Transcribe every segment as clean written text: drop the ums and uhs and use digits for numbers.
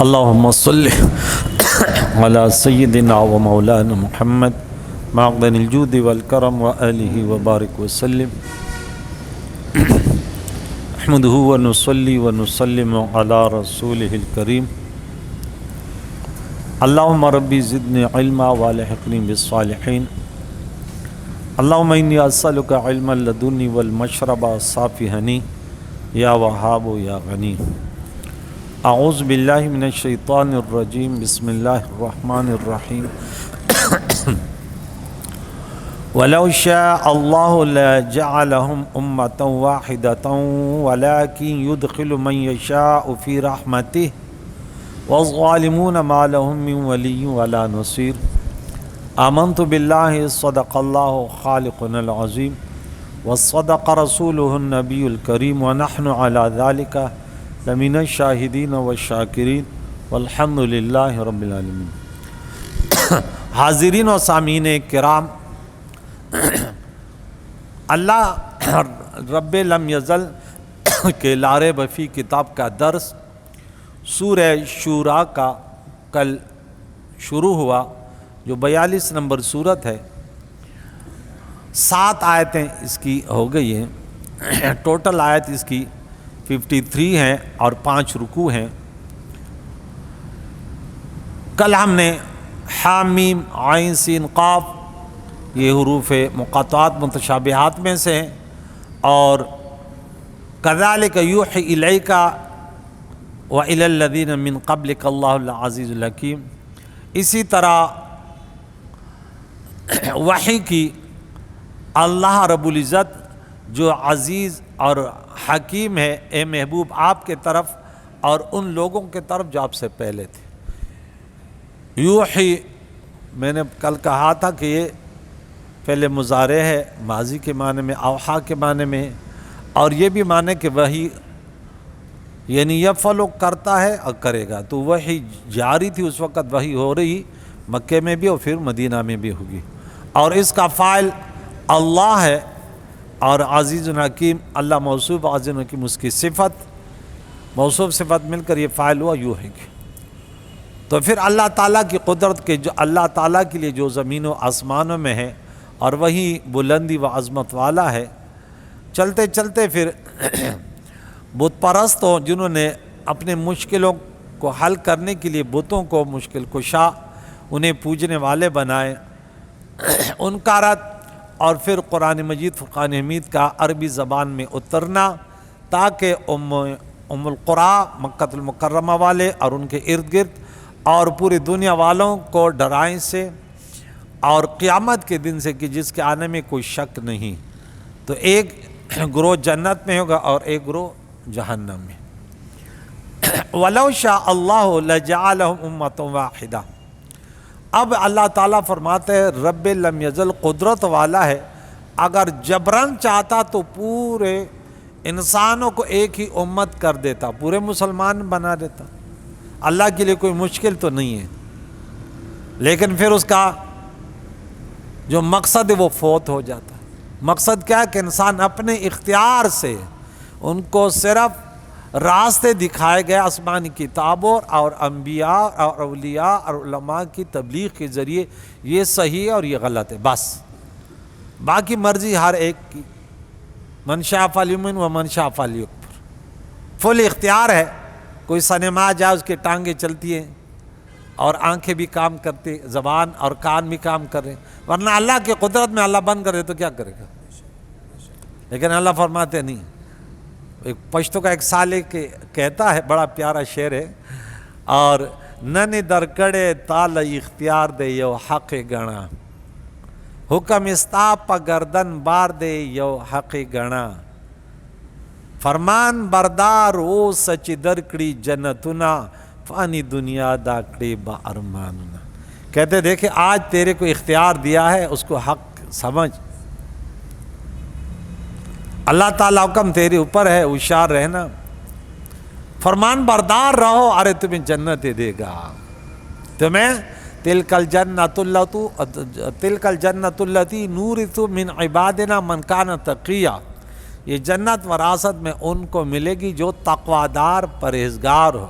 اللهم صل على سيدنا ومولانا محمد معدن الجود والكرم وآله وبارك وسلم نحمده ونصلي ونسلم على رسوله الكريم اللهم ربي زدني علما والحقني بالصالحين اللهم إني أسألك علما لدني والمشرب صافي هني يا وهاب يا غني اعوذ باللہ من الشیطان الرجیم بسم اللہ الرحمن الرحیم وَلَوْ شَاءَ اللَّهُ لَجَعَلَهُمْ أُمَّةً وَاحِدَةً وَلَكِنْ يُدْخِلُ مَنْ يَشَاءُ فِي رَحْمَتِهِ وَالظَّالِمُونَ مَا لَهُم مِّن وَلِيٍّ وَلَا نَصِيرٍ آمَنْتُ بِاللَّهِ صَدَقَ اللَّهُ خَالِقُنَا الْعَظِيمُ وَصَدَقَ رَسُولُهُ النَّبِيُّ الْكَرِيمُ وَنَحْنُ عَلَى ذَلِكَ لمن الشاہدین والشاکرین والحمد للہ رب العالمین۔ حاضرین و سامعین کرام، اللہ رب لم یزل کے لا ریب فی کتاب کا درس سورہ شورا کا کل شروع ہوا، جو 42 نمبر سورت ہے۔ 7 آیتیں اس کی ہو گئی ہیں، ٹوٹل آیت اس کی 53 ہیں اور 5 رکوع ہیں۔ کل ہم نے حامیم عین سین قاف یہ حروف مقاطعات متشابہات میں سے ہیں، اور کذالک یوحی الیک والی الذین من قبلک اللہ العزیز الحکیم، اسی طرح وحی کی اللہ رب العزت جو عزیز اور حکیم ہے اے محبوب آپ کے طرف اور ان لوگوں کے طرف جو آپ سے پہلے تھے۔ یوحی میں نے کل کہا تھا کہ یہ پہلے مضارع ہے، ماضی کے معنی میں، اوحا کے معنی میں، اور یہ بھی معنی کہ وحی یعنی یفعل کرتا ہے اور کرے گا، تو وحی جاری تھی اس وقت، وحی ہو رہی مکے میں بھی اور پھر مدینہ میں بھی ہوگی، اور اس کا فاعل اللہ ہے، اور عزیز حکیم اللہ موصوف عزیز حکیم اس کی صفت موصوف صفت مل کر یہ فاعل ہوا یوحی کی۔ تو پھر اللہ تعالیٰ کی قدرت کے جو اللہ تعالیٰ کے لیے جو زمین و آسمانوں میں ہے اور وہی بلندی و عظمت والا ہے، چلتے چلتے پھر بت پرست ہوں جنہوں نے اپنے مشکلوں کو حل کرنے کے لیے بتوں کو مشکل کشا انہیں پوجنے والے بنائے، ان کا رد، اور پھر قرآن مجید فرقان حمید کا عربی زبان میں اترنا تاکہ ام القریٰ مکہ المکرمہ والے اور ان کے ارد گرد اور پوری دنیا والوں کو ڈرائیں سے اور قیامت کے دن سے کہ جس کے آنے میں کوئی شک نہیں، تو ایک گروہ جنت میں ہوگا اور ایک گروہ جہنم میں۔ وَلَوْ شَاءَ اللَّهُ لَجَعَلَهُمْ أُمَّةً وَاحِدَةً۔ اب اللہ تعالیٰ فرماتے ہیں رب لم یزل قدرت والا ہے، اگر جبران چاہتا تو پورے انسانوں کو ایک ہی امت کر دیتا، پورے مسلمان بنا دیتا، اللہ کے لیے کوئی مشکل تو نہیں ہے، لیکن پھر اس کا جو مقصد ہے وہ فوت ہو جاتا ہے۔ مقصد کیا ہے کہ انسان اپنے اختیار سے ان کو صرف راستے دکھائے گئے آسمانی کتابوں اور انبیاء اور اولیاء اور علماء کی تبلیغ کے ذریعے، یہ صحیح ہے اور یہ غلط ہے، بس باقی مرضی ہر ایک کی، من شاء فلیؤمن و من شاء فلیکفر، فل اختیار ہے۔ کوئی سنما جائے اس کی ٹانگیں چلتی ہیں اور آنکھیں بھی کام کرتی، زبان اور کان بھی کام کر رہے ہیں، ورنہ اللہ کی قدرت میں اللہ بند کر دے تو کیا کرے گا؟ لیکن اللہ فرماتے نہیں۔ ایک پشتو کا ایک سالے کہتا ہے، بڑا پیارا شعر ہے، اور نن درکڑے تال اختیار دے یو حق گنا، حکم استاپ گردن بار دے یو حق گنا، فرمان بردار او سچ درکڑی جنتنا، فانی دنیا داکڑی با ارماننا۔ کہتے دیکھیں آج تیرے کو اختیار دیا ہے، اس کو حق سمجھ، اللہ تعالیٰ حکم تیرے اوپر ہے، ہوشیار رہنا، فرمان بردار رہو، ارے تمہیں جنت دے گا، تمہیں تلک الجنت التی نورث من عبادنا من کان تقیا، یہ جنت وراثت میں ان کو ملے گی جو تقویدار پرہیزگار ہو۔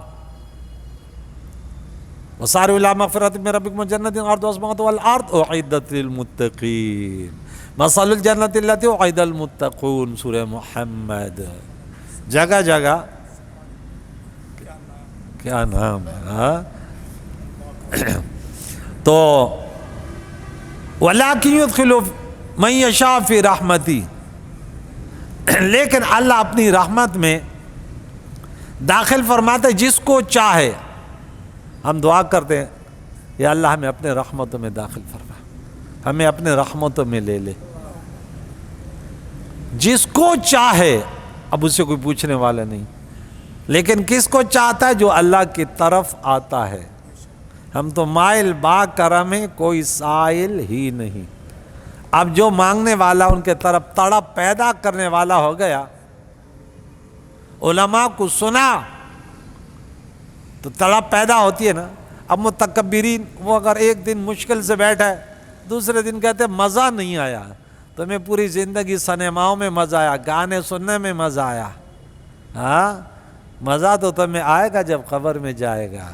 وسارعوا إلى مغفرة من ربكم وجنة عرضها السماوات والأرض أعدت للمتقين مثل الجنة التي وعد المتقون سورہ محمد. جگہ جگہ کیا نام ہے تو وَلَٰكِنْ يُدْخِلُ مَن يَشَاءُ فِي رَحْمَتِهِ، لیکن اللہ اپنی رحمت میں داخل فرماتے جس کو چاہے. ہم دعا کرتے ہیں یا اللہ ہمیں اپنے رحمتوں میں داخل فرما، ہمیں اپنے رحمتوں میں لے لے. جس کو چاہے، اب اس سے کوئی پوچھنے والا نہیں، لیکن کس کو چاہتا ہے؟ جو اللہ کی طرف آتا ہے. ہم تو مائل با کرم ہیں، کوئی سائل ہی نہیں. اب جو مانگنے والا ان کے طرف تڑپ پیدا کرنے والا ہو گیا، علماء کو سنا تو تڑپ پیدا ہوتی ہے نا. اب متکبرین وہ اگر ایک دن مشکل سے بیٹھا ہے، دوسرے دن کہتے مزہ نہیں آیا، تمہیں پوری زندگی سنیماؤں میں مزہ آیا، گانے سننے میں مزہ آیا. ہاں مزہ تو تمہیں آئے گا جب قبر میں جائے گا.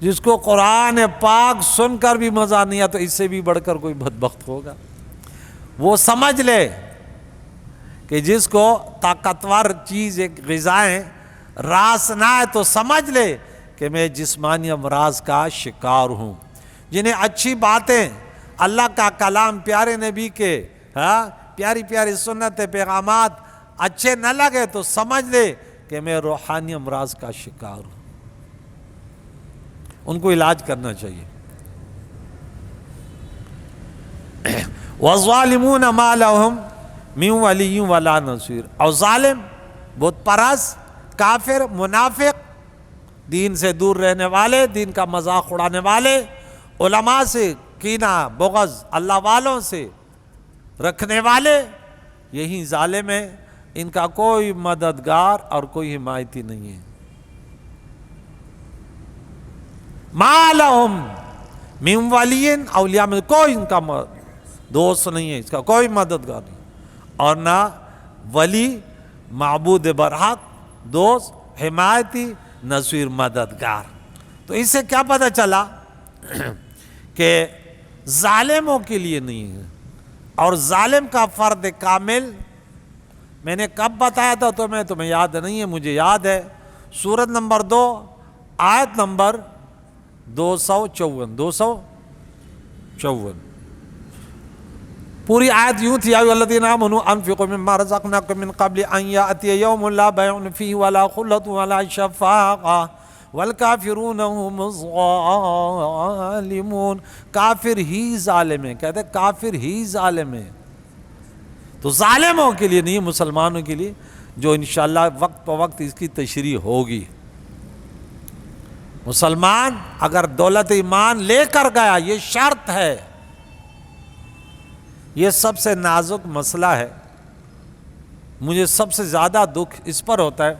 جس کو قرآن پاک سن کر بھی مزہ نہیں آیا تو اس سے بھی بڑھ کر کوئی بدبخت ہوگا. وہ سمجھ لے کہ جس کو طاقتور چیز ایک غذائیں راس نہ ہے تو سمجھ لے کہ میں جسمانی امراض کا شکار ہوں. جنہیں اچھی باتیں، اللہ کا کلام، پیارے نبی کے پیاری پیاری سنت پیغامات اچھے نہ لگے تو سمجھ لے کہ میں روحانی امراض کا شکار ہوں. ان کو علاج کرنا چاہیے. وَالظَّالِمُونَ مَا لَهُم مِّن وَلِيٍّ وَلَا نَصِيرٍ. اور ظالم، بت پرست، کافر، منافق، دین سے دور رہنے والے، دین کا مذاق اڑانے والے، علماء سے کینہ بغض اللہ والوں سے رکھنے والے، یہی ظالم ہیں. ان کا کوئی مددگار اور کوئی حمایتی نہیں ہے. مَا لَهُم مِّن وَلِيٍّ، اولیاء میں کوئی ان کا دوست نہیں ہے، اس کا کوئی مددگار نہیں، اور نہ ولی معبود برحق، دوست، حمایتی، نصیر، مددگار. تو اس سے کیا پتہ چلا کہ ظالموں کے لیے نہیں ہے. اور ظالم کا فرد کامل میں نے کب بتایا تھا تمہیں یاد نہیں ہے؟ مجھے یاد ہے. سورت نمبر 2 آیت نمبر 254. پوری آیت یوں تھی: یا ایھا الذین آمنوا انفقوا مما رزقناکم من قبل ان یأتی یوم لا بیع فیہ ولا خلۃ ولا شفاعۃ والکافرون هم الظالمون. کافر ہی ظالم ہے، کہتے ہیں کافر ہی ظالم ہے. تو ظالموں کے لیے نہیں، مسلمانوں کے لیے، جو انشاءاللہ وقت پہ وقت اس کی تشریح ہوگی. مسلمان اگر دولت ایمان لے کر گیا، یہ شرط ہے. یہ سب سے نازک مسئلہ ہے. مجھے سب سے زیادہ دکھ اس پر ہوتا ہے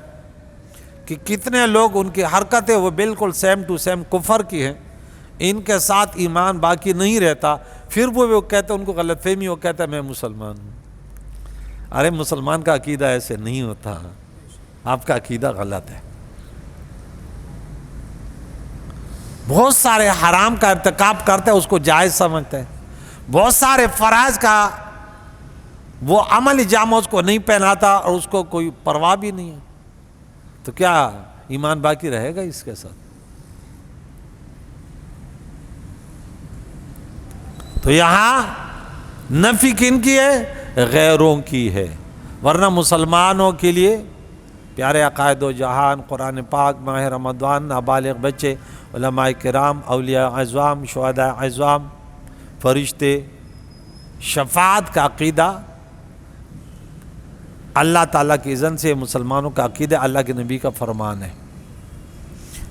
کہ کتنے لوگ، ان کی حرکتیں وہ بالکل سیم ٹو سیم کفر کی ہیں، ان کے ساتھ ایمان باقی نہیں رہتا. پھر وہ کہتے ہیں، ان کو غلط فہمی، وہ کہتا ہے میں مسلمان ہوں. ارے مسلمان کا عقیدہ ایسے نہیں ہوتا، آپ کا عقیدہ غلط ہے. بہت سارے حرام کا ارتکاب کرتے ہیں، اس کو جائز سمجھتے ہیں. بہت سارے فرائض کا وہ عملی جامہ اس کو نہیں پہناتا اور اس کو کوئی پرواہ بھی نہیں ہے. تو کیا ایمان باقی رہے گا اس کے ساتھ؟ تو یہاں نفی کن کی ہے؟ غیروں کی ہے. ورنہ مسلمانوں کے لیے پیارے عقائد و جہان، قرآن پاک، ماہ رمضان، نابالغ بچے، علماء کرام، اولیاء اعظام، شہداء اعظام، فرشتے، شفاعت کا عقیدہ اللہ تعالیٰ کی اذن سے مسلمانوں کا عقیدہ اللہ کے نبی کا فرمان ہے.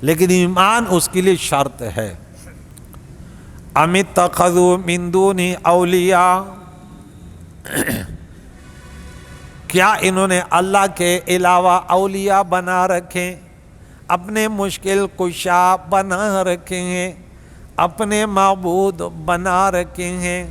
لیکن ایمان اس کے لیے شرط ہے. ام اتخذوا من دونہ اولیاء، کیا انہوں نے اللہ کے علاوہ اولیاء بنا رکھے، اپنے مشکل کشا بنا رکھے ہیں، اپنے معبود بنا رکھے ہیں.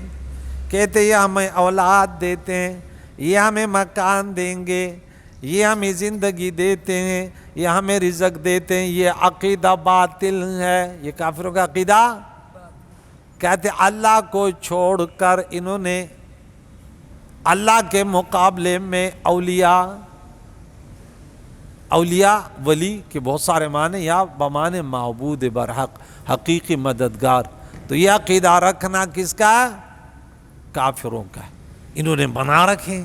کہتے یہ ہمیں اولاد دیتے ہیں، یہ ہمیں مکان دیں گے، یہ ہمیں زندگی دیتے ہیں، یہ ہمیں رزق دیتے ہیں، یہ عقیدہ باطل ہے۔ یہ کافروں کا عقیدہ کہتے اللہ کو چھوڑ کر انہوں نے اللہ کے مقابلے میں اولیاء ولی کے بہت سارے معنی یا بمعنی معبود برحق، حقیقی مددگار، تو یہ عقیدہ رکھنا کس کا ہے؟ کافروں کا ہے، انہوں نے بنا رکھے۔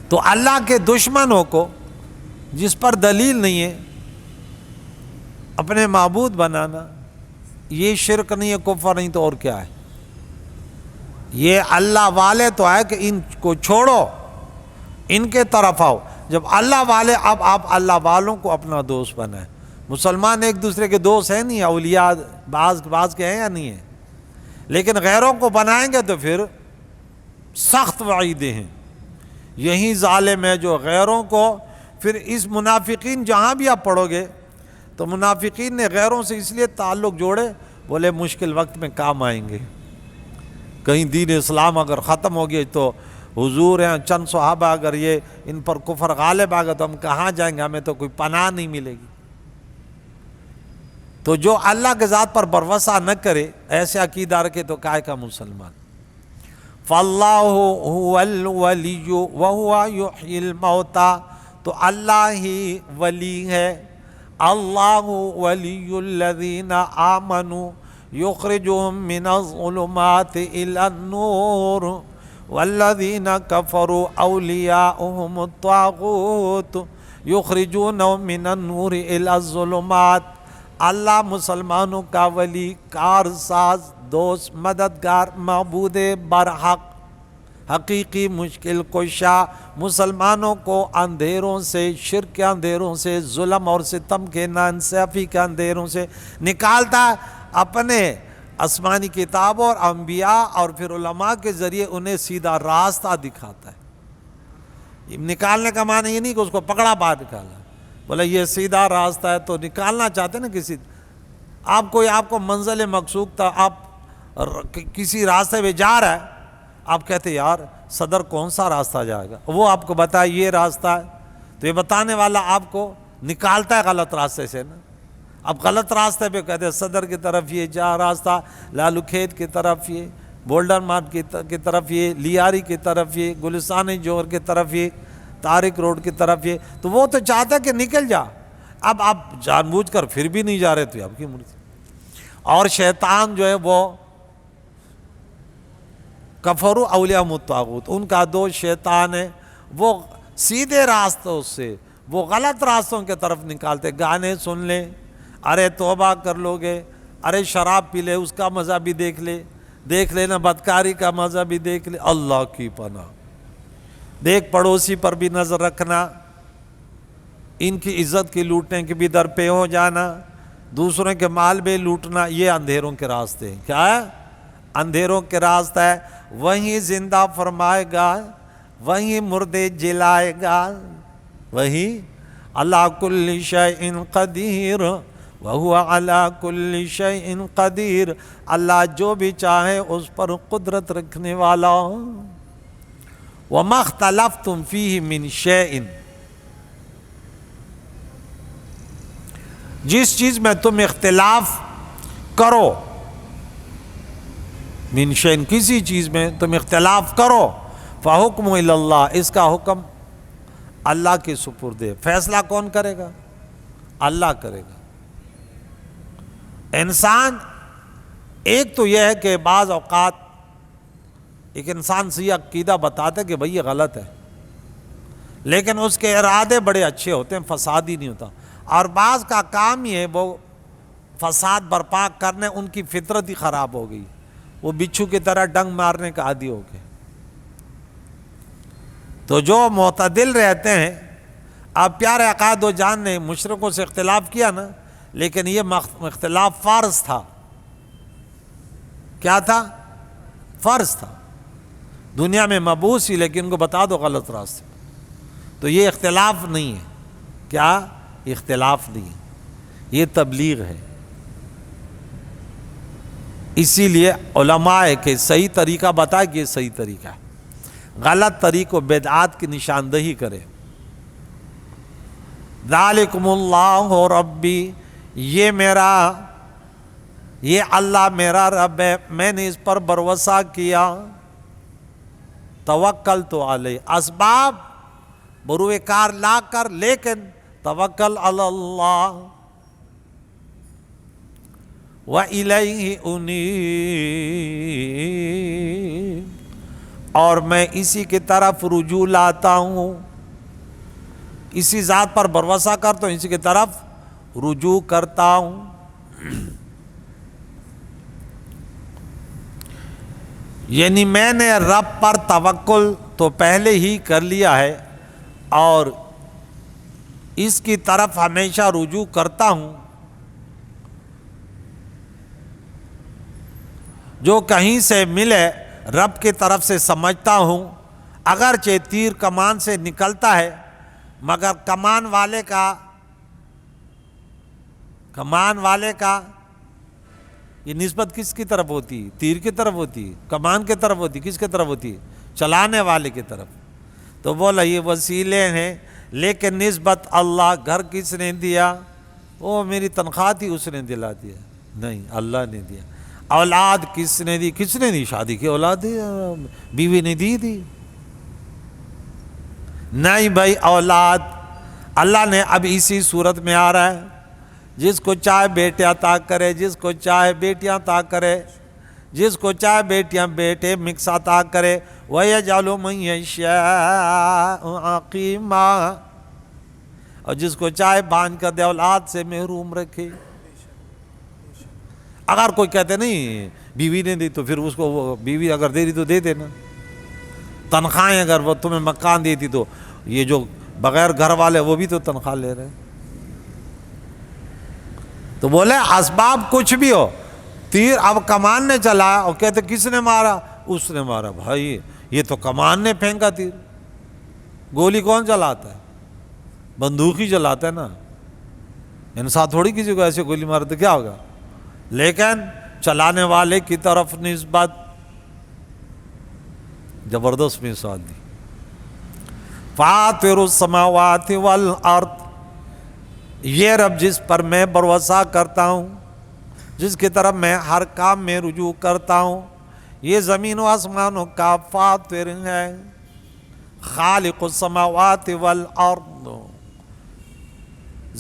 تو اللہ کے دشمنوں کو جس پر دلیل نہیں ہے اپنے معبود بنانا، یہ شرک نہیں ہے، کفر نہیں، تو اور کیا ہے؟ یہ اللہ والے تو ہے کہ ان کو چھوڑو، ان کے طرف آؤ۔ جب اللہ والے، اب آپ اللہ والوں کو اپنا دوست بنائیں۔ مسلمان ایک دوسرے کے دوست ہیں نہیں، اولیاء بعض کے ہیں یا نہیں ہیں، لیکن غیروں کو بنائیں گے تو پھر سخت وعیدیں ہیں۔ یہی ظالم ہے جو غیروں کو، پھر اس منافقین جہاں بھی آپ پڑھو گے تو منافقین نے غیروں سے اس لیے تعلق جوڑے، بولے مشکل وقت میں کام آئیں گے۔ کہیں دین اسلام اگر ختم ہو گئی تو حضور ہیں چند صحابہ، اگر یہ ان پر کفر غالب آ گیا تو ہم کہاں جائیں گے، ہمیں تو کوئی پناہ نہیں ملے گی۔ تو جو اللہ کے ذات پر بھروسہ نہ کرے، ایسے عقیدہ رکھے، تو کائے کا مسلمان۔ فَاللَّهُ هُوَ الْوَلِيُّ وَهُوَ يُحْيِي الْمَوْتَى، تو اللہ ہی ولی ہے۔ اللہ ولی الذین آمنوا یخرجهم من الظلمات إلى النور والذین کفروا اولیاؤهم الطاغوت یخرجونهم من النور إلى الظلمات۔ اللہ مسلمانوں کا ولی، کارساز، دوست، مددگار، معبود برحق، حقیقی مشکل کشا، مسلمانوں کو اندھیروں سے، شرک کے اندھیروں سے، ظلم اور ستم کے، ناانصافی کے اندھیروں سے نکالتا، اپنے آسمانی کتابوں اور انبیاء اور پھر علماء کے ذریعے انہیں سیدھا راستہ دکھاتا ہے۔ نکالنے کا معنی یہ نہیں کہ اس کو پکڑا باہر نکالا، بولے یہ سیدھا راستہ ہے، تو نکالنا چاہتے نا کسی، آپ کو منزل مقصود تھا، آپ کسی راستے پہ جا رہا ہے، آپ کہتے یار صدر کون سا راستہ جائے گا، وہ آپ کو بتائے یہ راستہ ہے، تو یہ بتانے والا آپ کو نکالتا ہے غلط راستے سے نا۔ اب غلط راستے پہ کہتے صدر کی طرف یہ جا راستہ، لالو کھیت کی طرف یہ، بولڈر مارٹ کی طرف یہ، لیاری کی طرف یہ، گلستان جوہر کی طرف یہ، طارق روڈ کی طرف یہ، تو وہ تو چاہتا ہے کہ نکل جا، اب آپ جان بوجھ کر پھر بھی نہیں جا رہے، تو آپ کی مرضی۔ اور شیطان جو ہے وہ کفروا اولیاءهم الطاغوت، ان کا دوست شیطان ہے، وہ سیدھے راستوں سے وہ غلط راستوں کی طرف نکالتے۔ گانے سن لیں، ارے توبہ کر لو گے، ارے شراب پی لے اس کا مزہ بھی دیکھ لینا، بدکاری کا مزہ بھی دیکھ لے، اللہ کی پناہ۔ دیکھ پڑوسی پر بھی نظر رکھنا، ان کی عزت کی لوٹنے کے بھی در پہ ہو جانا، دوسروں کے مال بھی لوٹنا، یہ اندھیروں کے راستے ہیں۔ کیا ہے؟ اندھیروں کے راستہ ہے۔ وہیں زندہ فرمائے گا، وہیں مردے جلائے گا، وہیں علی کل شیء قدیر وہو علی کل شیء قدیر، اللہ جو بھی چاہے اس پر قدرت رکھنے والا۔ وما اختلفتم فیہ من شیء، جس چیز میں تم اختلاف کرو، من شیء کسی چیز میں تم اختلاف کرو، فحکم الی اللہ، اس کا حکم اللہ کے سپرد ہے۔ فیصلہ کون کرے گا؟ اللہ کرے گا۔ انسان ایک تو یہ ہے کہ بعض اوقات ایک انسان سے یہ عقیدہ بتاتا ہے کہ بھئی یہ غلط ہے، لیکن اس کے ارادے بڑے اچھے ہوتے ہیں، فسادی نہیں ہوتا، اور بعض کا کام یہ ہے وہ فساد برپا کرنے، ان کی فطرت ہی خراب ہو گئی، وہ بچھو کی طرح ڈنگ مارنے کا عادی ہو گئے۔ تو جو معتدل رہتے ہیں، آپ پیارے عقائد و جان نے مشرکوں سے اختلاف کیا نا، لیکن یہ اختلاف فرض تھا۔ کیا تھا؟ فرض تھا، دنیا میں مبعوث ہی، لیکن ان کو بتا دو غلط راستے، تو یہ اختلاف نہیں ہے۔ کیا؟ اختلاف نہیں ہے، یہ تبلیغ ہے۔ اسی لیے علماء ہے کہ صحیح طریقہ بتائے کہ یہ صحیح طریقہ ہے۔ غلط طریق و بدعات کی نشاندہی کرے۔ ذالکم اللہ ربی، یہ اللہ میرا رب ہے، میں نے اس پر بھروسہ کیا۔ توکلت علیہ، اسباب بروئے کار لا کر، لیکن توکل علی اللہ۔ وَإِلَيْهِ أُنِيبُ، اور میں اسی کی طرف رجوع لاتا ہوں، اسی ذات پر بھروسہ کرتا ہوں، اسی کی طرف رجوع کرتا ہوں۔ یعنی میں نے رب پر توکل تو پہلے ہی کر لیا ہے، اور اس کی طرف ہمیشہ رجوع کرتا ہوں۔ جو کہیں سے ملے رب کی طرف سے سمجھتا ہوں، اگرچہ تیر کمان سے نکلتا ہے، مگر کمان والے کا یہ نسبت کس کی طرف ہوتی؟ تیر کی طرف ہوتی، کمان کی طرف ہوتی، کس کی طرف ہوتی؟ چلانے والے کی طرف۔ تو بولا یہ وسیلے ہیں، لیکن نسبت اللہ۔ گھر کس نے دیا؟ وہ میری تنخواہ تھی اس نے دلا دیا؟ نہیں، اللہ نے دیا۔ اولاد کس نے دی؟ کس نے دی؟ شادی کی اولاد دی، بیوی نے دی نہیں بھائی، اولاد اللہ نے اب اسی صورت میں آ رہا ہے، جس کو چاہے بیٹے عطا کرے، جس کو چاہے بیٹیاں عطا کرے، جس کو چاہے بیٹیاں بیٹے مکس عطا کرے۔ وَيَجْعَلُ مَن يَشَاءُ عَقِيمًا، اور جس کو چاہے باندھ کر دے، اولاد سے محروم رکھے۔ اگر کوئی کہتے نہیں بیوی نے دی تو پھر اس کو وہ بیوی اگر دے دی تو دے دینا۔ تنخواہیں اگر وہ تمہیں مکان دیتی تو یہ جو بغیر گھر والے وہ بھی تو تنخواہ لے رہے۔ تو بولے اسباب کچھ بھی ہو، تیر اب کمان نے چلایا اور کہتے کس نے مارا؟ اس نے مارا۔ بھائی یہ تو کمان نے پھینکا تیر، گولی کون چلاتا ہے؟ بندوق ہی چلاتا ہے نا، انسان تھوڑی کسی کو ایسے گولی مارے تو کیا ہوگا؟ لیکن چلانے والے کی طرف نسبت زبردست مثال دی۔ فاطر السماوات والارض، یہ رب جس پر میں بھروسہ کرتا ہوں، جس کی طرف میں ہر کام میں رجوع کرتا ہوں، یہ زمین و آسمانوں کا فاطر ہے۔ خالق السماوات والارض،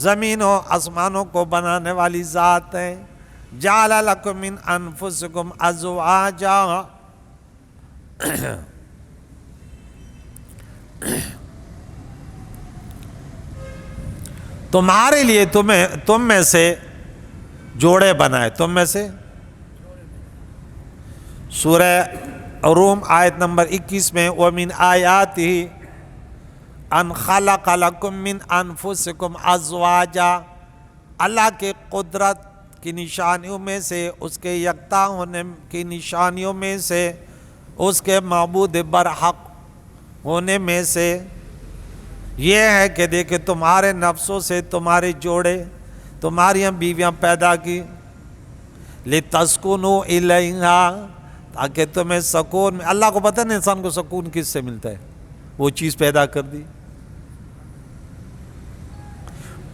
زمین و آسمانوں کو بنانے والی ذات ہے۔ جعل لکم من انفسکم ازواجا، تمہارے لیے تم میں سے جوڑے بنائے، تم میں سے۔ سورہ روم آیت نمبر 21 میں وَمِنْ آیَاتِهِ أَنْ خَلَقَ لَكُم مِّنْ أَنفُسِكُمْ أَزْوَاجًا، اللہ کے قدرت کی نشانیوں میں سے، اس کے یکتا ہونے کی نشانیوں میں سے، اس کے معبود برحق ہونے میں سے یہ ہے کہ دیکھیں تمہارے نفسوں سے تمہارے جوڑے، تمہاری بیویاں پیدا کی، لِتَسْكُنُوا إِلَيْهَا، تاکہ تمہیں سکون میں۔ اللہ کو پتہ نہیں انسان کو سکون کس سے ملتا ہے، وہ چیز پیدا کر دی۔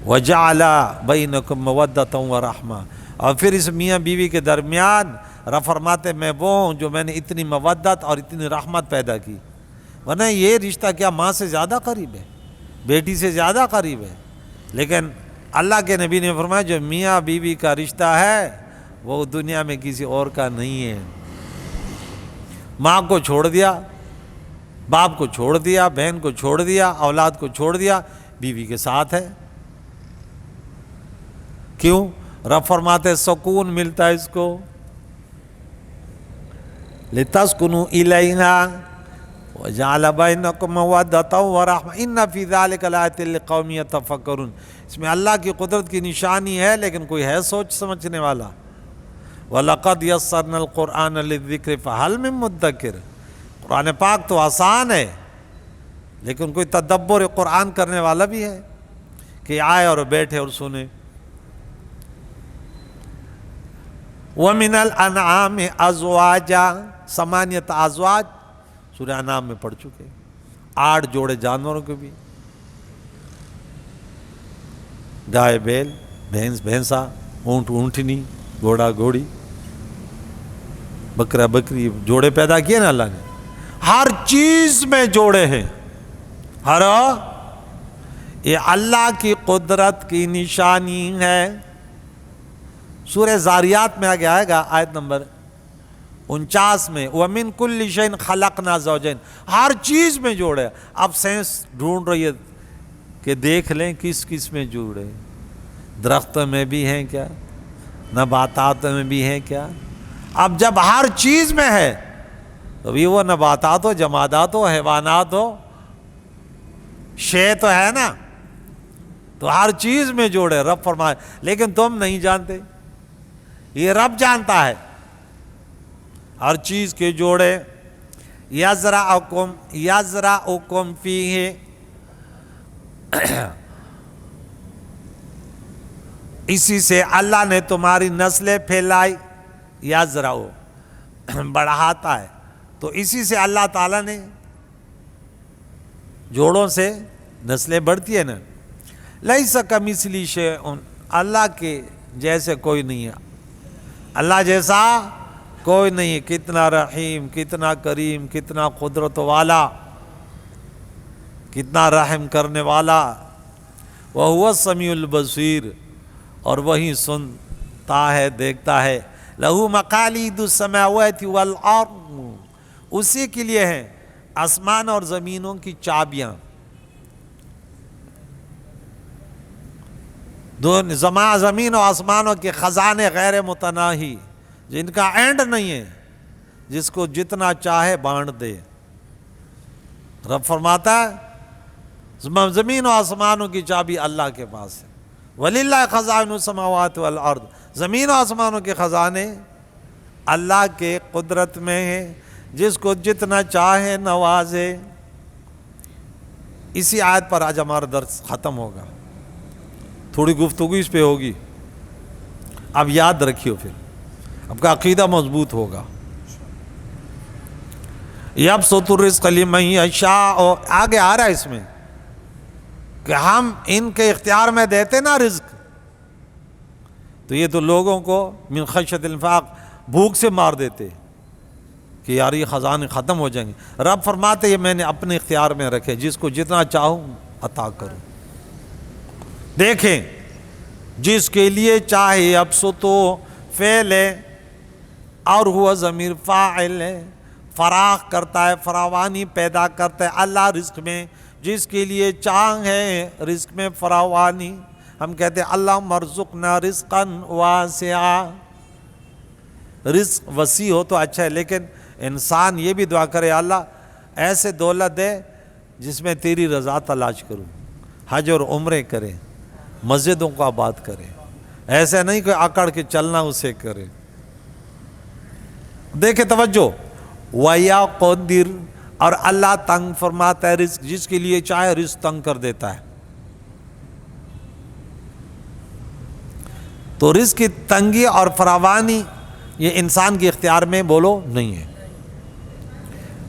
وَجَعَلَ بَيْنَكُمْ مَوَدَّةً وَرَحْمَةً، اور پھر اس میاں بیوی کے درمیان رب فرماتے میں وہ ہوں جو میں نے اتنی مودت اور اتنی رحمت پیدا کی۔ ورنہ یہ رشتہ کیا ماں سے زیادہ قریب ہے، بیٹی سے زیادہ قریب ہے؟ لیکن اللہ کے نبی نے فرمایا جو میاں بیوی کا رشتہ ہے وہ دنیا میں کسی اور کا نہیں ہے۔ ماں کو چھوڑ دیا، باپ کو چھوڑ دیا، بہن کو چھوڑ دیا، اولاد کو چھوڑ دیا، بیوی کے ساتھ ہے۔ کیوں؟ رب فرماتے سکون ملتا ہے اس کو۔ لِتَسْكُنُوا إِلَيْهَا وَجَعَلَ بَيْنَكُمْ مَوَدَّةً وَرَحْمَةً إِنَّ فِي ذَلِكَ لَآيَاتٍ لِقَوْمٍ يَتَفَكَّرُونَ، اس میں اللہ کی قدرت کی نشانی ہے، لیکن کوئی ہے سوچ سمجھنے والا۔ وَلَقَدْ يَسَّرْنَا الْقُرْآنَ لِلذِّكْرِ فَهَلْ مِن مُدَّكِرٍ، قرآن پاک تو آسان ہے، لیکن کوئی تدبر قرآن کرنے والا بھی ہے کہ آئے اور بیٹھے اور سنے۔ وَمِنَ الْأَنْعَامِ أَزْوَاجًا، 8 ازواج، سورہ انعام میں پڑھ چکے. 8 جوڑے جانوروں کے بھی، گائے بیل، بھینس بھینسا، اونٹ اونٹنی، گھوڑا گھوڑی، بکرا بکری، جوڑے پیدا کیے نا اللہ نے. ہر چیز میں جوڑے ہیں. ہر یہ اللہ کی قدرت کی نشانی ہے. سورہ زاریات میں آگے آئے گا آیت نمبر 49 میں وَمِن كُلِّ شَيْءٍ خَلَقْنَا زَوْجَيْنِ. ہر چیز میں جوڑے. اب سائنس ڈھونڈ رہی ہے کہ دیکھ لیں کس کس میں جوڑے. درختوں میں بھی ہیں کیا، نباتات میں بھی ہیں کیا. اب جب ہر چیز میں ہے تو بھی وہ نباتات ہو، جمادات ہو، حیوانات ہو، شے تو ہے نا. تو ہر چیز میں جوڑے. رب فرمائے لیکن تم نہیں جانتے، یہ رب جانتا ہے ہر چیز کے جوڑے. یزرعکم فیہ، اسی سے اللہ نے تمہاری نسلیں پھیلائی. یزرعو بڑھاتا ہے، تو اسی سے اللہ تعالیٰ نے جوڑوں سے نسلیں بڑھتی ہیں نا. لیس کمثلہ شیء، اللہ کے جیسے کوئی نہیں ہے، اللہ جیسا کوئی نہیں. کتنا رحیم، کتنا کریم، کتنا قدرت والا، کتنا رحم کرنے والا. وَهُوَ السَّمِيعُ الْبَصِيرُ، اور وہی سنتا ہے، دیکھتا ہے. لَهُ مَقَالِيدُ السَّمَاوَاتِ وَالْأَرْضِ، اسی کے لیے ہیں آسمان اور زمینوں کی چابیاں. زمین و آسمانوں کے خزانے غیر متناہی، جن کا اینڈ نہیں ہے، جس کو جتنا چاہے بانٹ دے. رب فرماتا ہے زمین و آسمانوں کی چابی اللہ کے پاس ہے. وَلِلَّهِ خَزَائِنُ السَّمَاوَاتِ وَالْأَرْضِ، زمین و آسمانوں کے خزانے اللہ کے قدرت میں ہیں، جس کو جتنا چاہے نوازے. اسی آیت پر آج ہمارا درس ختم ہوگا. تھوڑی گفتگو اس پہ ہوگی، اب یاد رکھیو، پھر آپ کا عقیدہ مضبوط ہوگا. یبسط الرزق لمن یشاء، آگے آ رہا ہے اس میں کہ ہم ان کے اختیار میں دیتے نا رزق، تو یہ تو لوگوں کو من خشیت الانفاق، بھوک سے مار دیتے کہ یار یہ خزانے ختم ہو جائیں گے. رب فرماتے یہ میں نے اپنے اختیار میں رکھے، جس کو جتنا چاہوں عطا کروں. دیکھیں جس کے لیے چاہے ابسطو فعل ہے، اور ہوا ضمیر فاعل ہے، فراخ کرتا ہے، فراوانی پیدا کرتا ہے اللہ رزق میں. جس کے لیے چاہے رزق میں فراوانی. ہم کہتے ہیں اللہم ارزقنا رزقا واسعا. رزق وسیع ہو تو اچھا ہے، لیکن انسان یہ بھی دعا کرے اللہ ایسے دولت دے جس میں تیری رضا تلاش کروں، حج اور عمرے کرے، مسجدوں کو آباد کرے. ایسے نہیں کہ اکڑ کے چلنا اسے کرے. دیکھیں توجہ، وَيَقْدِرْ، اور اللہ تنگ فرماتا ہے رزق، جس کے لیے چاہے رزق تنگ کر دیتا ہے. تو رزق کی تنگی اور فراوانی یہ انسان کے اختیار میں بولو نہیں ہے.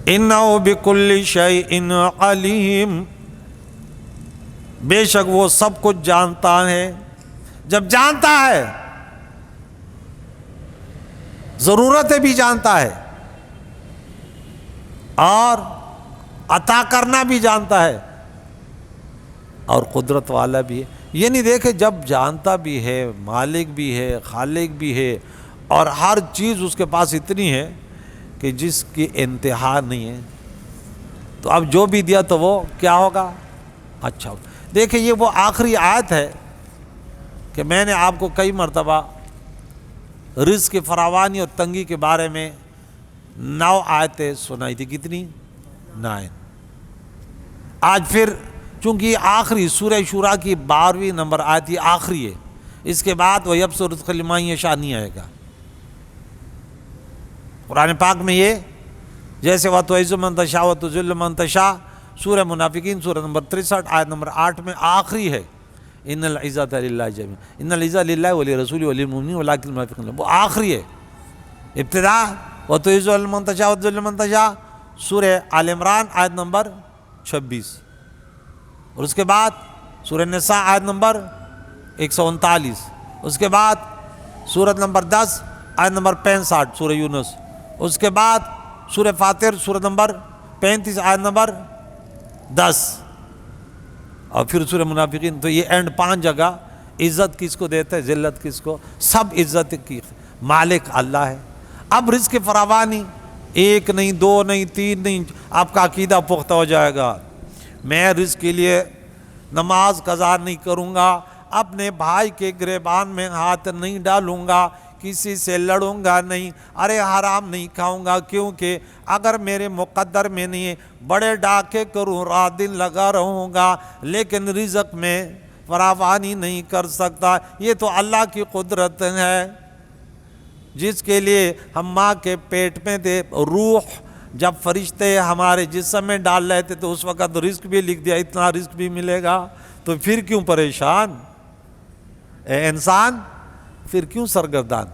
اِنَّهُ بِكُلِّ شَيْءٍ عَلِيمٌ، بے شک وہ سب کچھ جانتا ہے. جب جانتا ہے ضرورتیں بھی جانتا ہے اور عطا کرنا بھی جانتا ہے اور قدرت والا بھی ہے. یہ نہیں دیکھے جب جانتا بھی ہے، مالک بھی ہے، خالق بھی ہے، اور ہر چیز اس کے پاس اتنی ہے کہ جس کی انتہا نہیں ہے، تو اب جو بھی دیا تو وہ کیا ہوگا؟ اچھا ہوگا. دیکھیں یہ وہ آخری آیت ہے کہ میں نے آپ کو کئی مرتبہ رزق کی فراوانی اور تنگی کے بارے میں 9 آیتیں سنائی تھی. کتنی؟ 9. آج پھر چونکہ یہ آخری سورہ شورا کی 12ویں نمبر آیت یہ آخری ہے، اس کے بعد وَيَبْسُطُ الرِّزْقَ لِمَن یشاء نہیں آئے گا. قرآن پاک میں یہ جیسے وَتُعِزُّ مَن تَشَاءُ وَتُذِلُّ مَن تَشَاء، سورہ منافقین سورہ نمبر 63 آیت نمبر 8 میں آخری ہے. ان العزت للہ جميعا، ان العزت للہ ولرسولہ وللمؤمنین ولکن المنافقین، وہ آخری ہے. ابتدا وَتُعِزُّ مَن تَشَاءُ وَتُذِلُّ مَن تَشَاء، سورہ آل عمران آیت نمبر 26، اور اس کے بعد سورہ نساء آیت نمبر 139، اس کے بعد سورت نمبر 10 آیت نمبر 65 سورہ یونس، اس کے بعد سورہ فاطر سورت نمبر 35 آیت نمبر 10، اور پھر سورہ منافقین۔ تو یہ اینڈ 5 جگہ عزت کس کو دیتے ہیں، ذلت کس کو، سب عزت کی مالک اللہ ہے۔ اب رزق فراوانی 1 نہیں 2 نہیں 3 نہیں، آپ کا عقیدہ پختہ ہو جائے گا، میں رزق کے لیے نماز قضا نہیں کروں گا، اپنے بھائی کے گریبان میں ہاتھ نہیں ڈالوں گا، کسی سے لڑوں گا نہیں، ارے حرام نہیں کھاؤں گا، کیونکہ اگر میرے مقدر میں نہیں ہے بڑے ڈاکے کروں، رات دن لگا رہوں گا، لیکن رزق میں فراوانی نہیں کر سکتا۔ یہ تو اللہ کی قدرت ہے، جس کے لیے ہم ماں کے پیٹ میں تھے، روح جب فرشتے ہمارے جسم میں ڈال رہے تھے تو اس وقت رزق بھی لکھ دیا، اتنا رزق بھی ملے گا، تو پھر کیوں پریشان اے انسان، پھر کیوں سرگردان۔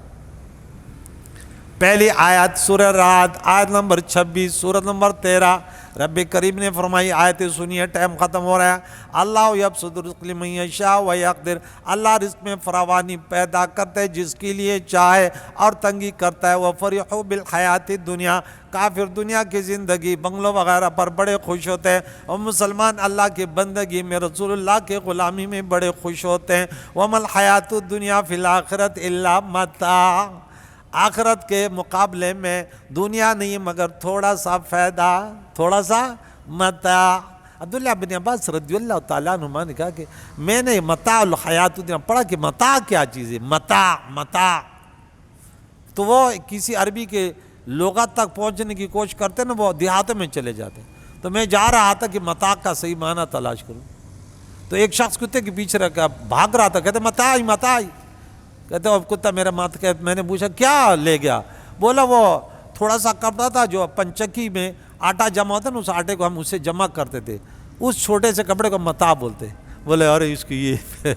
پہلی آیت سورہ رعد آیت نمبر 26 سورت نمبر 13، رب کریم نے فرمائی، آیت سنیے، ٹائم ختم ہو رہا ہے۔ اللہ یبسط الرزق لمن یشاء ویقدر، اللہ رزق میں فراوانی پیدا کرتا ہے جس کے لیے چاہے اور تنگی کرتا ہے۔ وفرحوا بالحیات الدنیا، کافر دنیا کی زندگی بنگلوں وغیرہ پر بڑے خوش ہوتے ہیں، اور مسلمان اللہ کی بندگی میں رسول اللہ کے غلامی میں بڑے خوش ہوتے ہیں۔ وما الحیات الدنیا فی الآخرۃ الا متاع، آخرت کے مقابلے میں دنیا نہیں مگر تھوڑا سا فائدہ، تھوڑا سا متاع۔ عبداللہ بن عباس رضی اللہ تعالیٰ عنہ نے کہا کہ میں نے متاع الحیات الدنیا پڑھا کہ متاع کیا چیز ہے، متاع متاع، تو وہ کسی عربی کے لغت تک پہنچنے کی کوشش کرتے نا، وہ دیہاتوں میں چلے جاتے، تو میں جا رہا تھا کہ متاع کا صحیح معنی تلاش کروں، تو ایک شخص کتے کے پیچھے رکھا بھاگ رہا تھا، کہتے متاع متاع، کہتے اب کتا میرا مات، میں نے پوچھا کیا لے گیا، بولا وہ تھوڑا سا کپڑا تھا جو پنچکی میں آٹا جمع ہوتا نا، اس آٹے کو ہم اسے جمع کرتے تھے، اس چھوٹے سے کپڑے کو متاع بولتے۔ بولے ارے اس کی یہ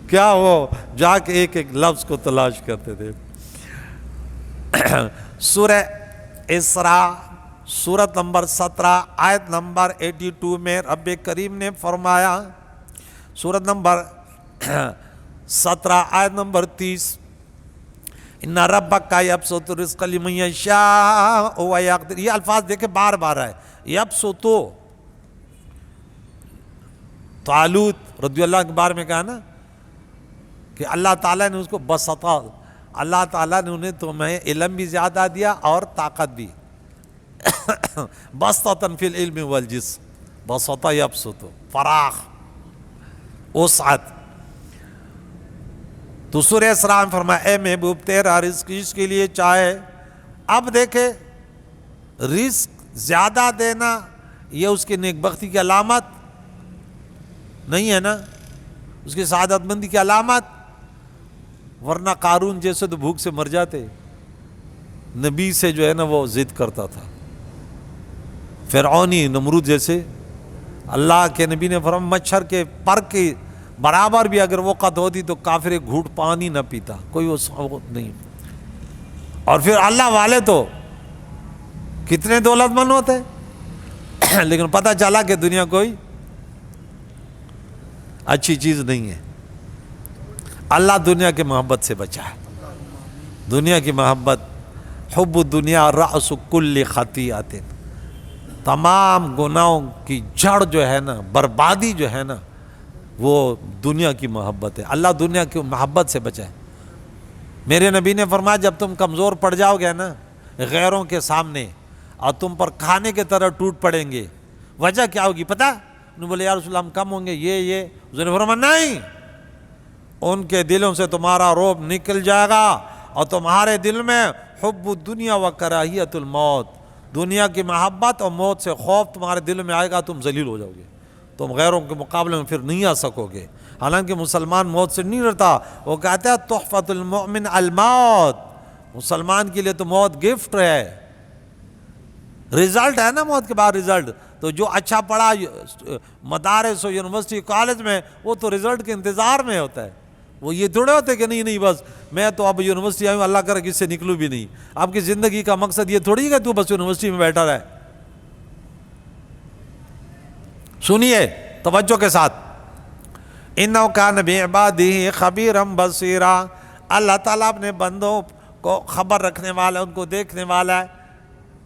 کیا، وہ جا کے ایک ایک لفظ کو تلاش کرتے تھے۔ سورہ اسراء سورت نمبر 17 آیت نمبر 82 میں رب کریم نے فرمایا، سورت نمبر 17 آیت نمبر 30، ان ربک یبسط الرزق لمن یشاء ویقدر، یہ الفاظ دیکھیں بار بار ہے، یبسط، طالوت رضی اللہ کے بارے میں کہا نا کہ اللہ تعالیٰ نے اس کو بسطا، اللہ تعالیٰ نے انہیں تمہیں علم بھی زیادہ دیا اور طاقت بھی، بسطۃ فی العلم والجسم، بسط یبسط، فراخ، وسعت۔ تو سورہ اسراء میں فرمایا اے محبوب تیرا رزق جس کے لیے چاہے۔ اب دیکھیں رزق زیادہ دینا یہ اس کی نیک بختی کی علامت نہیں ہے نا، اس کی سعادت مندی کی علامت، ورنہ قارون جیسے تو بھوک سے مر جاتے، نبی سے جو ہے نا وہ ضد کرتا تھا، فرعونی نمرود جیسے، اللہ کے نبی نے فرمایا مچھر کے پر کے برابر بھی اگر وقت ہوتی تو کافر ایک گھوٹ پانی نہ پیتا، کوئی وہ نہیں۔ اور پھر اللہ والے تو کتنے دولت مند ہوتے لیکن پتہ چلا کہ دنیا کوئی اچھی چیز نہیں ہے۔ اللہ دنیا کی محبت سے بچا ہے، دنیا کی محبت، حب الدنیا رأس کل خطیئۃ، تمام گناہوں کی جڑ جو ہے نا، بربادی جو ہے نا، وہ دنیا کی محبت ہے۔ اللہ دنیا کی محبت سے بچائے۔ میرے نبی نے فرمایا جب تم کمزور پڑ جاؤ گے نا غیروں کے سامنے اور تم پر کھانے کی طرح ٹوٹ پڑیں گے، وجہ کیا ہوگی پتہ؟ انہوں نے بولے یا رسول اللہ ہم کم ہوں گے، یہ حضور نے فرمایا نہیں، ان کے دلوں سے تمہارا روب نکل جائے گا اور تمہارے دل میں حب الدنیا و کراہیت الموت، دنیا کی محبت اور موت سے خوف تمہارے دل میں آئے گا، تم ذلیل ہو جاؤ گے، تم غیروں کے مقابلے میں پھر نہیں آ سکو گے۔ حالانکہ مسلمان موت سے نہیں ڈرتا، وہ کہتا ہے تحفۃ المؤمن الموت، مسلمان کے لیے تو موت گفٹ ہے، رزلٹ ہے نا موت کے بعد رزلٹ، تو جو اچھا پڑھا مدارس و یونیورسٹی کالج میں وہ تو رزلٹ کے انتظار میں ہوتا ہے، وہ یہ تھوڑے ہوتے کہ نہیں بس میں تو اب یونیورسٹی آئی ہوں، اللہ کرے کس سے نکلوں بھی نہیں. آپ کی زندگی کا مقصد یہ تھوڑی ہے کہ تو بس یونیورسٹی میں بیٹھا رہے. سنیے توجہ کے ساتھ. اِنَّهُ كَانَ بِعِبَادِهِ خَبِيرًا بَصِيرًا. اللہ تعالیٰ اپنے بندوں کو خبر رکھنے والا ہے، ان کو دیکھنے والا ہے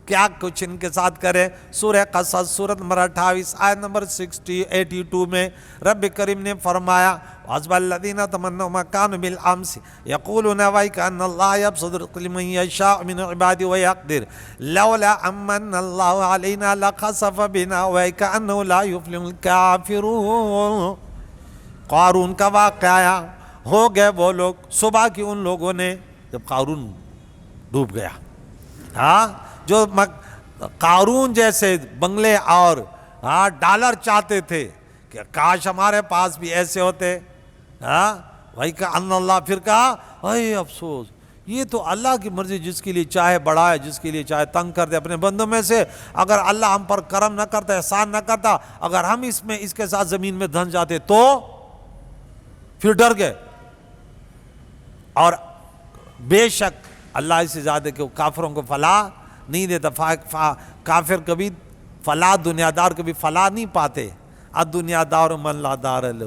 کیا کچھ ان کے ساتھ کرے. سورہ قصص سورۃ نمبر 28 آیت نمبر 82 میں رب کریم نے فرمایا وَحَسْبَ الَّذِينَ تَمَنَّوْا مَكَانُوا بِالْأَمْسِ يَقُولُونَ وَيْكَ أَنَّ اللَّهَ يَبْسُطُ الرِّزْقَ لِمَن يَشَاءُ مِنْ عِبَادِهِ وَيَقْدِرُ لَوْلَا أَمَّنَّ اللَّهُ عَلَيْنَا لَخَسَفَ بِنَا وَيْكَ أَنَّهُ لَا يُفْلِحُ الْكَافِرُونَ. قارون کا واقعہ آیا، ہو گئے وہ لوگ صبح کی ان لوگوں نے جب قارون ڈوب گیا. ہاں جو قارون جیسے بنگلے اور ڈالر چاہتے تھے کہ کاش ہمارے پاس بھی ایسے ہوتے. وہی کہ ان اللہ، پھر کہا اے افسوس، یہ تو اللہ کی مرضی، جس کے لیے چاہے بڑھائے جس کے لیے چاہے تنگ کر دے اپنے بندوں میں سے. اگر اللہ ہم پر کرم نہ کرتا، احسان نہ کرتا، اگر ہم اس کے ساتھ زمین میں دھنس جاتے تو پھر ڈر گئے. اور بے شک اللہ اس سے زیادہ کہ وہ کافروں کو فلاح نہیں دیتا. کافر کبھی فلاح، دنیا دار کبھی فلاح نہیں پاتے. الدنیا دار من لا دار لہ.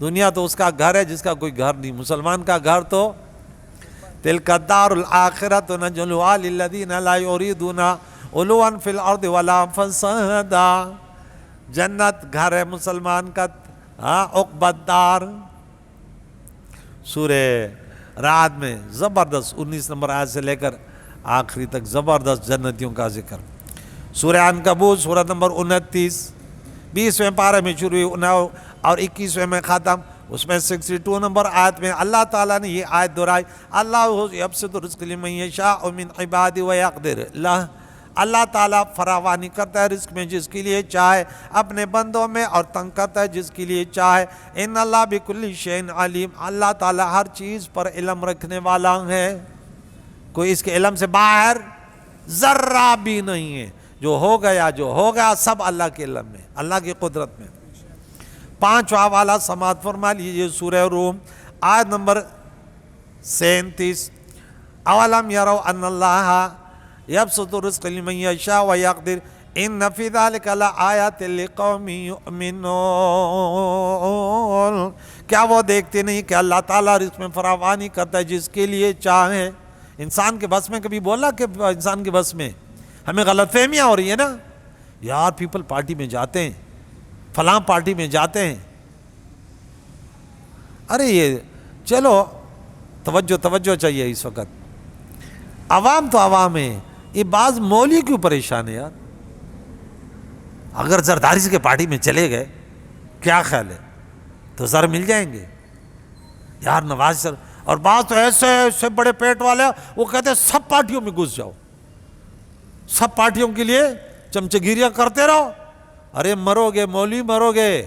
دنیا تو اس کا گھر ہے جس کا کوئی گھر نہیں. مسلمان کا گھر تو تلک الدار الآخرۃ نجعلها للذین لا یریدون علوا فی الارض ولا فسادا. جنت گھر ہے مسلمان کا، عقبت دار. سورہ رعد میں زبردست 19 نمبر آیت سے لے کر آخری تک زبردست جنتیوں کا ذکر. سورہ عنکبوت سورہ نمبر 29 20ویں پارے میں شروع ہوئی اور 21ویں میں ختم. اس میں 62 نمبر آیت میں اللہ تعالیٰ نے یہ آیت دہرائی، اللہ یبسط الرزق لمن یشاء من عبادہ ویقدر لہ. اللہ تعالیٰ فراوانی کرتا ہے رزق میں جس کے لیے چاہے اپنے بندوں میں، اور تنگ کرتا ہے جس کے لیے چاہے. ان اللہ بکل شیء علیم. اللہ تعالیٰ ہر چیز پر علم رکھنے والا ہے، کوئی اس کے علم سے باہر ذرہ بھی نہیں ہے. جو ہو گیا سب اللہ کے علم میں، اللہ کی قدرت میں. 5واں والا سماعت فرما لیجیے. سورہ روم آیت نمبر 37. اولم یروا ان اللہ یبسط الرزق لمن یشاء ویقدر ان فی ذلک لآیات لقوم یؤمنون. کیا وہ دیکھتے نہیں کہ اللہ تعالیٰ رزق میں فراوانی کرتا ہے جس کے لیے چاہے. انسان کے بس میں کبھی بولا کہ انسان کے بس میں؟ ہمیں غلط فہمیاں ہو رہی ہیں نا. یار پیپل پارٹی میں جاتے ہیں، فلاں پارٹی میں جاتے ہیں. ارے یہ چلو توجہ چاہیے اس وقت. عوام تو عوام ہے، یہ بعض مولوی کیوں پریشان ہے یار؟ اگر زرداری کے پارٹی میں چلے گئے کیا خیال ہے تو زر مل جائیں گے یار. نواز سر اور بعض تو ایسے بڑے پیٹ والے وہ کہتے ہیں سب پارٹیوں میں گھس جاؤ، سب پارٹیوں کے لیے چمچے گیریاں کرتے رہو. ارے مرو گے مولوی، مرو گے.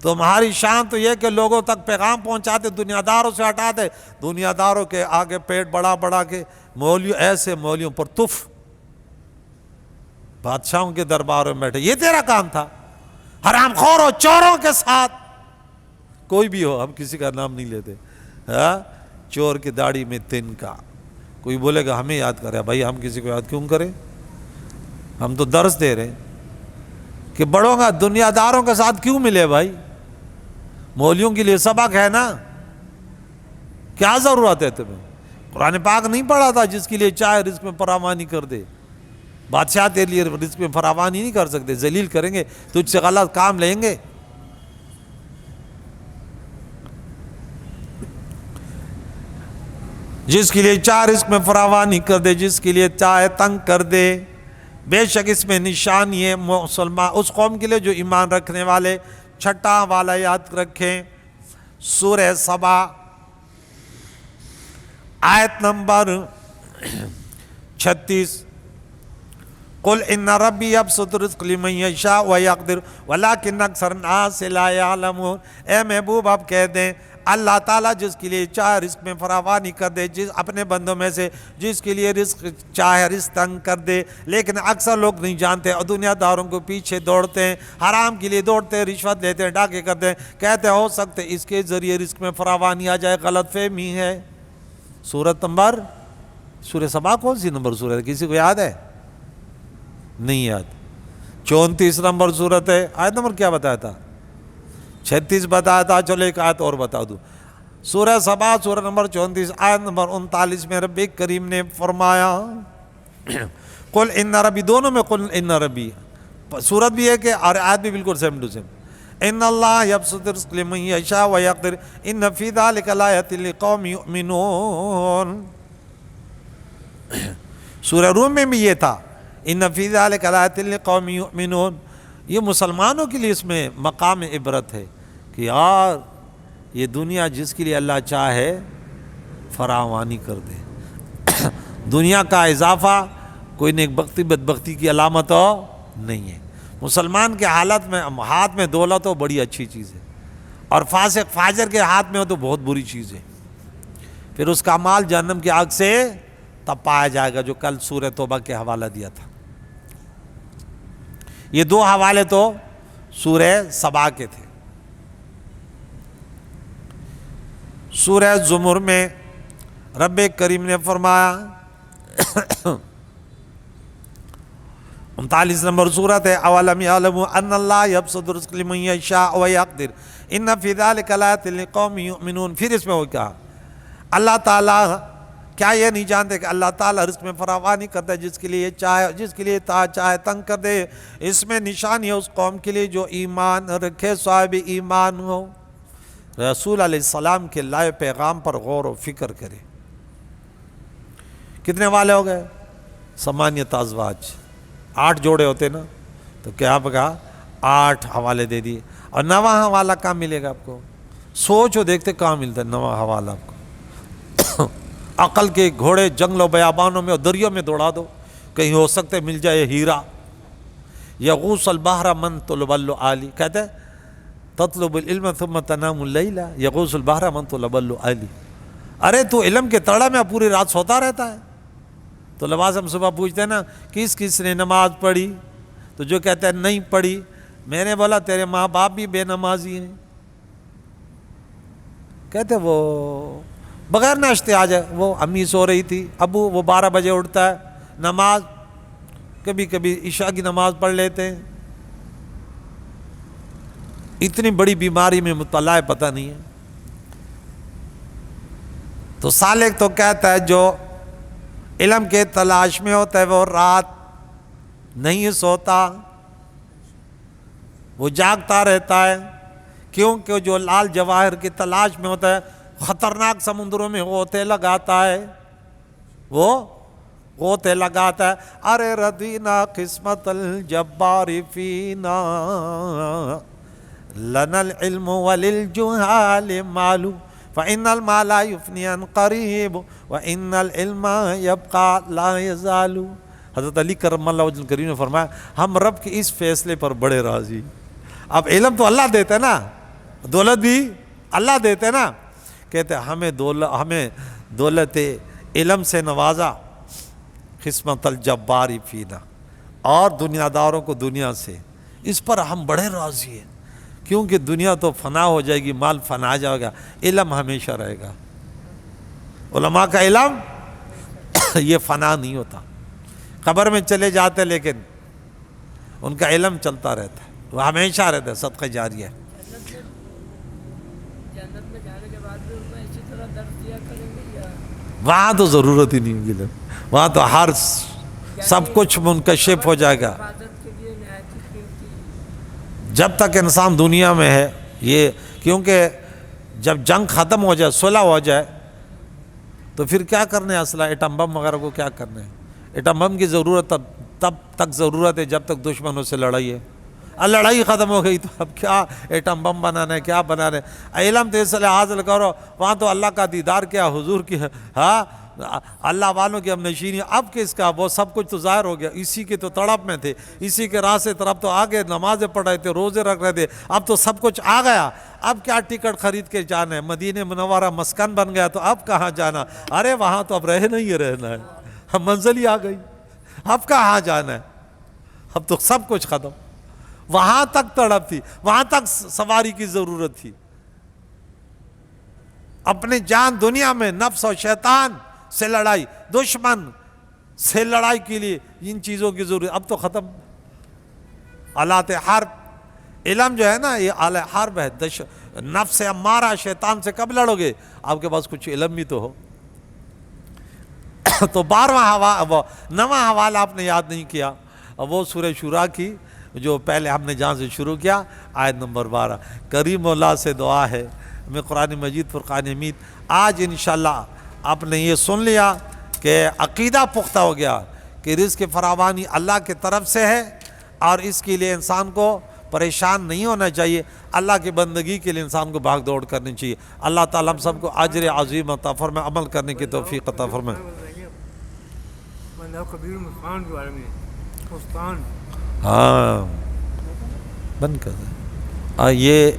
تمہاری شان تو یہ کہ لوگوں تک پیغام پہنچاتے، دنیا داروں سے ہٹاتے، دنیا داروں کے آگے پیٹ بڑا کے مولوی، ایسے مولیوں پر تف بادشاہوں کے درباروں میں بیٹھے. یہ تیرا کام تھا. حرام خوروں چوروں کے ساتھ کوئی بھی ہو، ہم کسی کا نام نہیں لیتے. چور کی داڑھی میں تن کا. کوئی بولے گا ہمیں یاد کرے، بھائی ہم کسی کو یاد کیوں کریں؟ ہم تو درس دے رہے ہیں کہ بڑوں کا دنیا داروں کے ساتھ کیوں ملے بھائی. مولیوں کے لیے سبق ہے نا. کیا ضرورت ہے تمہیں؟ قرآن پاک نہیں پڑھا تھا جس کے لیے چاہے رزق میں فراوانی کر دے. بادشاہ تیرے لیے رزق میں فراوانی نہیں کر سکتے، ذلیل کریں گے، تجھ سے غلط کام لیں گے. جس کے لیے چاہے رزق میں فراوانی کر دے، جس کے لیے چاہے تنگ کر دے. بے شک اس میں نشانی ہے مسلمان اس قوم کے لیے جو ایمان رکھنے والے. 6واں والا یاد رکھیں، سورہ سبا آیت نمبر 36. قل ان ربی یبسط الرزق لمن یشاء ویقدر ولکن اکثر الناس لا یعلمون. اے محبوب آپ کہہ دیں اللہ تعالیٰ جس کے لیے چاہے رزق میں فراوانی کر دے، جس اپنے بندوں میں سے جس کے لیے رزق چاہے رزق تنگ کر دے، لیکن اکثر لوگ نہیں جانتے اور دنیا داروں کو پیچھے دوڑتے ہیں، حرام کے لیے دوڑتے ہیں، رشوت لیتے ہیں، ڈاکے کرتے ہیں، کہتے ہو سکتے اس کے ذریعے رزق میں فراوانی آ جائے، غلط فہمی ہے۔ سورہ سبا کون سی نمبر سورت ہے؟ کسی کو یاد ہے؟ نہیں یاد۔ 34 نمبر سورت ہے۔ آیت نمبر کیا بتایا تھا؟ 36 بتایا تھا۔ چلو ایک آیت اور بتا دوں۔ سورہ سبا سورہ نمبر 34 آیت نمبر 39 میں رب کریم نے فرمایا قل ان ربی، دونوں میں قل ان ربی، سورت بھی ہے کہ اور آیت بھی بالکل سیم ٹو سیم۔ ان اللہ یبسط الرزق لمن یشاء ویقدر ان فی ذلک لآیات لقوم یؤمنون۔ سورہ روم میں بھی یہ تھا ان فی ذلک لآیات لقوم یؤمنون۔ یہ مسلمانوں کے لیے اس میں مقام عبرت ہے کہ یار یہ دنیا جس کے لیے اللہ چاہے فراوانی کر دے۔ دنیا کا اضافہ کوئی نیک بختی بدبختی کی علامت نہیں ہے۔ مسلمان کے حالت میں ہاتھ میں دولت ہو بڑی اچھی چیز ہے، اور فاسق فاجر کے ہاتھ میں ہو تو بہت بری چیز ہے، پھر اس کا مال جہنم کی آگ سے تب پایا جائے گا، جو کل سورہ توبہ کے حوالہ دیا تھا۔ یہ دو حوالے تو سورہ سبا کے تھے۔ سورہ زمر میں رب کریم نے فرمایا 39 نمبر سورت ہے اولم یعلموا ان اللہ یبسط الرزق لمن یشاء ویقدر ان فی ذلک لآیات لقوم یؤمنون۔ پھر اس میں وہ کہا اللہ تعالیٰ کیا یہ نہیں جانتے کہ اللہ تعالیٰ رزق میں فراوانی کرتا ہے جس کے لیے چاہے، جس کے لیے چاہے تنگ کر دے۔ اس میں نشانی ہے اس قوم کے لیے جو ایمان رکھے، صاحب ایمان ہو، رسول علیہ السلام کے لائے پیغام پر غور و فکر کرے۔ کتنے والے ہو گئے؟ 8 ازواج، 8 جوڑے ہوتے نا، تو کیا کہا 8 حوالے دے دیے۔ اور 9واں حوالہ کہاں ملے گا آپ کو؟ سوچو دیکھتے کہاں ملتا ہے 9واں حوالہ آپ کو؟ عقل کے گھوڑے جنگلوں بیابانوں میں اور دریوں میں دوڑا دو، کہیں ہو سکتے مل جائے ہیرا۔ یغوص البحر من طلب العالی، کہتے ہیں تطلب العلم ثم تنام اللیل یغوص البحر من طلب العالی۔ ارے تو علم کے تڑا میں پوری رات سوتا رہتا ہے۔ تو لباس ہم صبح پوچھتے ہیں نا کس نے نماز پڑھی، تو جو کہتے ہیں نہیں پڑھی، میں نے بولا تیرے ماں باپ بھی بے نمازی ہیں، کہتے وہ بغیر ناشتے آ جائے، وہ امی سو رہی تھی، ابو وہ 12 بجے اٹھتا ہے، نماز کبھی کبھی عشاء کی نماز پڑھ لیتے ہیں۔ اتنی بڑی بیماری میں مبتلا ہے، پتہ نہیں ہے۔ تو سالک تو کہتا ہے جو علم کے تلاش میں ہوتا ہے وہ رات نہیں سوتا، وہ جاگتا رہتا ہے، کیونکہ جو لال جواہر کی تلاش میں ہوتا ہے خطرناک سمندروں میں غوطے لگاتا ہے، وہ غوطے لگاتا ہے۔ ارے ردینا قسمت الجبار فینا لنا العلم وللجہال مال فإن المال يفني عن قریب وإن العلم يبقى لا يزال۔ حضرت علی کرم اللہ وجہ کریم نے فرمایا ہم رب کے اس فیصلے پر بڑے راضی۔ اب علم تو اللہ دیتا ہے نا، دولت بھی اللہ دیتے نا، کہتے ہمیں دولت علم سے نوازا، قسمت الجبار فینا، اور دنیا داروں کو دنیا سے، اس پر ہم بڑے راضی ہیں، کیونکہ دنیا تو فنا ہو جائے گی، مال فنا جائے گا، علم ہمیشہ رہے گا۔ علماء کا علم یہ فنا نہیں ہوتا، قبر میں چلے جاتے لیکن ان کا علم چلتا رہتا ہے، وہ ہمیشہ رہتا ہے، صدقہ جاریہ ہے۔ وہاں تو ضرورت ہی نہیں ہوگی، وہاں تو ہر سب کچھ منکشف ہو جائے گا۔ جب تک انسان دنیا میں ہے یہ، کیونکہ جب جنگ ختم ہو جائے، صلح ہو جائے، تو پھر کیا کرنا ہے؟ اسلحہ ایٹم بم وغیرہ کو کیا کرنا ہے؟ ایٹم بم کی ضرورت تب تک ضرورت ہے جب تک دشمنوں سے لڑائی ہے۔ لڑائی ختم ہو گئی تو اب کیا ایٹم بم بنانا ہے، کیا بنانا ہے؟ علم تو اس لیے حاصل کرو، وہاں تو اللہ کا دیدار کیا، حضور کی، ہاں اللہ والوں کی ہم نشینی، اب کس کا؟ وہ سب کچھ تو ظاہر ہو گیا، اسی کے تو تڑپ میں تھے، اسی کے راہ سے طرف تو آگے نمازیں پڑھ رہے تھے، روزے رکھ رہے تھے، اب تو سب کچھ آ گیا، اب کیا ٹکٹ خرید کے جانا ہے؟ مدینہ منورہ مسکن بن گیا تو اب کہاں جانا؟ ارے وہاں تو اب رہنا ہی رہنا ہے، منزل ہی آ گئی، اب کہاں جانا ہے؟ اب تو سب کچھ ختم۔ وہاں تک تڑپ تھی، وہاں تک سواری کی ضرورت تھی، اپنی جان دنیا میں نفس اور شیطان سے لڑائی، دشمن سے لڑائی کے لیے ان چیزوں کی ضرورت، اب تو ختم۔ آلات حرب، علم جو ہے نا یہ آلہ حرب ہے، نفس امارہ شیطان سے کب لڑو گے؟ آپ کے پاس کچھ علم بھی تو ہو۔ تو 9واں حوالہ آپ نے یاد نہیں کیا، وہ سورہ شورا کی جو پہلے ہم نے جہاں سے شروع کیا، آیت نمبر 12۔ کریم اللہ سے دعا ہے میں قرآن مجید فرقان حمید، آج انشاءاللہ آپ نے یہ سن لیا کہ عقیدہ پختہ ہو گیا کہ رزق فراوانی اللہ کی طرف سے ہے، اور اس کے لیے انسان کو پریشان نہیں ہونا چاہیے، اللہ کی بندگی کے لیے انسان کو بھاگ دوڑ کرنی چاہیے۔ اللہ تعالیٰ ہم سب کو اجر عظیم عطا فرمائے، عمل کرنے کی توفیق عطا فرمائے۔ کبیر مسان کے بارے میں استان ہاں بند کر دیں یہ